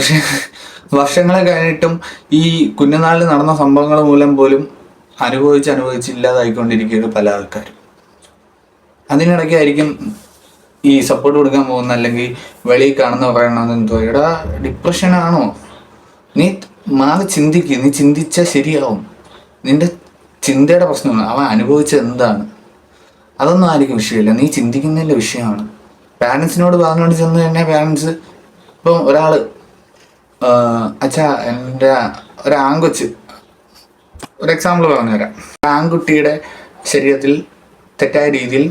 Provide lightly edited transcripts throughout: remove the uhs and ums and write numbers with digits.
പക്ഷെ വർഷങ്ങളെ കഴിഞ്ഞിട്ടും ഈ കുഞ്ഞുനാളിൽ നടന്ന സംഭവങ്ങൾ മൂലം പോലും അനുഭവിച്ച് ഇല്ലാതായിക്കൊണ്ടിരിക്കുകയാണ് പല ആൾക്കാരും. അതിനിടയ്ക്കായിരിക്കും ഈ സപ്പോർട്ട് കൊടുക്കാൻ പോകുന്ന, അല്ലെങ്കിൽ വെളിയിൽ കാണുന്ന പറയണത് എന്തോ, എടാ ഡിപ്രഷനാണോ, നീ മാറി ചിന്തിക്കുക, നീ ചിന്തിച്ചാൽ ശരിയാവും, നിന്റെ ചിന്തയുടെ പ്രശ്നമാണ്, അവൻ അനുഭവിച്ചത് എന്താണ്, അതൊന്നും ആയിരിക്കും വിഷയമില്ല, നീ ചിന്തിക്കുന്നതിൻ്റെ വിഷയമാണ്. പാരൻസിനോട് പറഞ്ഞുകൊണ്ട് ചെന്ന് തന്നെ പാരൻസ്, ഇപ്പം ഒരാൾ അച്ഛാ എൻ്റെ ഒരു ആൺകൊച്ച്, ഒരു എക്സാമ്പിൾ പറഞ്ഞുതരാം. ആൺകുട്ടിയുടെ ശരീരത്തിൽ തെറ്റായ രീതിയിൽ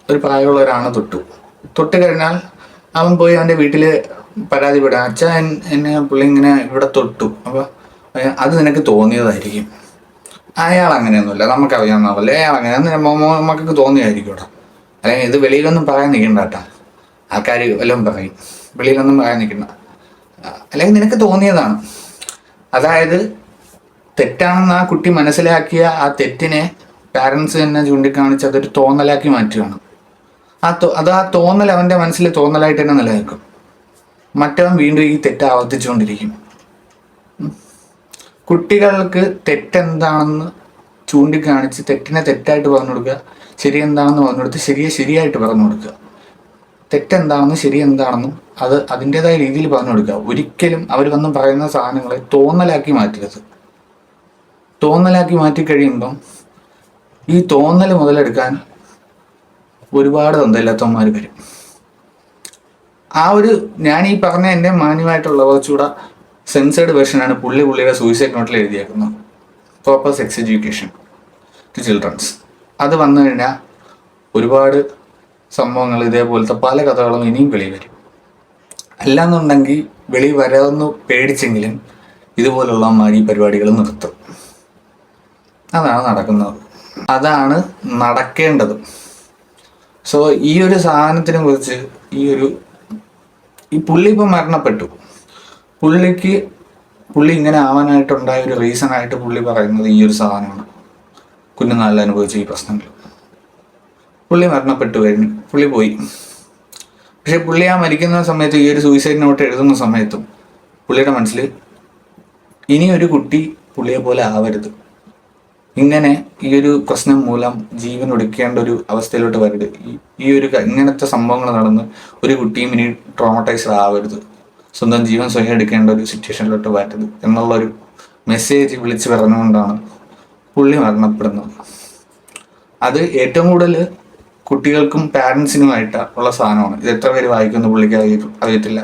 ഒരു പ്രായമുള്ള ഒരാണ് തൊട്ട് കഴിഞ്ഞാൽ അവൻ പോയി അവൻ്റെ വീട്ടിൽ പരാതിപ്പെടുക, അച്ഛാ എന്നെ പുള്ളി ഇങ്ങനെ ഇവിടെ തൊട്ടു, അപ്പോൾ അത് നിനക്ക് തോന്നിയതായിരിക്കും. അയാൾ അങ്ങനെയൊന്നുമില്ല, നമുക്കറിയാവുന്ന പോലെ അയാൾ അങ്ങനെ നമുക്കൊക്കെ തോന്നിയായിരിക്കും കേട്ടോ. അല്ലെങ്കിൽ ഇത് വെളിയിലൊന്നും പറയാൻ നിൽക്കണ്ട കേട്ടോ, ആൾക്കാർ വല്ലതും പറയും, വെളിയിലൊന്നും പറയാൻ നിൽക്കണ്ട. അല്ലെങ്കിൽ നിനക്ക് തോന്നിയതാണ്. അതായത് തെറ്റാണെന്ന് ആ കുട്ടി മനസ്സിലാക്കിയ ആ തെറ്റിനെ പാരൻസ് തന്നെ ചൂണ്ടിക്കാണിച്ച് അതൊരു തോന്നലാക്കി മാറ്റുകയാണ്. ആ തോന്നൽ അവൻ്റെ മനസ്സിൽ തോന്നലായിട്ട് തന്നെ നിലനിൽക്കും. മറ്റവൻ വീണ്ടും ഈ തെറ്റ് ആവർത്തിച്ചുകൊണ്ടിരിക്കും. കുട്ടികൾക്ക് തെറ്റെന്താണെന്ന് ചൂണ്ടിക്കാണിച്ച് തെറ്റിനെ തെറ്റായിട്ട് പറഞ്ഞു കൊടുക്കുക, ശരി എന്താണെന്ന് പറഞ്ഞു കൊടുത്ത് ശരിയായിട്ട് പറഞ്ഞു കൊടുക്കുക. തെറ്റെന്താണെന്നും ശരി എന്താണെന്നും അത് അതിൻ്റെതായ രീതിയിൽ പറഞ്ഞു കൊടുക്കുക. ഒരിക്കലും അവർ വന്ന് പറയുന്ന സാധനങ്ങളെ തോന്നലാക്കി മാറ്റരുത്. തോന്നലാക്കി മാറ്റിക്കഴിയുമ്പം ഈ തോന്നൽ മുതലെടുക്കാൻ ഒരുപാട് തന്തയില്ലാത്തവന്മാർ വരും. ഞാൻ ഈ പറഞ്ഞ എൻ്റെ മാന്യമായിട്ടുള്ള കുറച്ചുകൂടെ സെൻസേർഡ് വേർഷനാണ് പുള്ളിയുടെ സൂയിസൈഡ് നോട്ടിൽ എഴുതിയേക്കുന്നത്, proper sex education to childrens. അത് വന്നു കഴിഞ്ഞാൽ ഒരുപാട് സംഭവങ്ങൾ, ഇതേപോലത്തെ പല കഥകളും ഇനിയും വെളി വരും. അല്ലാന്നുണ്ടെങ്കിൽ വെളി വരാമെന്ന് പേടിച്ചെങ്കിലും ഇതുപോലുള്ള ഈ പരിപാടികൾ നിർത്തും. അതാണ് നടക്കുന്നത്, അതാണ് നടക്കേണ്ടത്. സോ ഈ ഒരു സാധനത്തിനെ കുറിച്ച് ഈ പുള്ളി ഇപ്പം മരണപ്പെട്ടു. പുള്ളി ഇങ്ങനെ ആവാനായിട്ടുണ്ടായ ഒരു റീസണായിട്ട് പുള്ളി പറയുന്നത് ഈ ഒരു സാധനമാണ്, കുഞ്ഞുനാളിൽ അനുഭവിച്ച ഈ പ്രശ്നങ്ങൾ. പുള്ളി മരണപ്പെട്ടു കഴിഞ്ഞു, പുള്ളി പോയി. പക്ഷെ പുള്ളി ആ മരിക്കുന്ന സമയത്ത്, ഈ ഒരു സൂയിസൈഡ് നോട്ട് എഴുതുന്ന സമയത്തും പുള്ളിയുടെ മനസ്സിൽ ഇനിയൊരു കുട്ടി പുള്ളിയെ പോലെ ആവരുത്, ഇങ്ങനെ ഈ ഒരു പ്രശ്നം മൂലം ജീവൻ ഒടുക്കേണ്ട ഒരു അവസ്ഥയിലോട്ട് വരരുത്, ഇങ്ങനത്തെ സംഭവങ്ങൾ നടന്ന് ഒരു കുട്ടിയും ഇനി ട്രോമറ്റൈസ്ഡ് ആവരുത്, സ്വന്തം ജീവൻ സ്വയം എടുക്കേണ്ട ഒരു സിറ്റുവേഷനിലോട്ട് വരരുത് എന്നുള്ളൊരു മെസ്സേജ് വിളിച്ചു പറഞ്ഞുകൊണ്ടാണ് പുള്ളി മരണപ്പെടുന്നത്. അത് ഏറ്റവും കൂടുതൽ കുട്ടികൾക്കും പാരൻസിനുമായിട്ട് ഉള്ള സാധനമാണ്. ഇത് എത്ര പേര് വായിക്കുമെന്ന് പുള്ളിക്ക് അറിയത്തില്ല.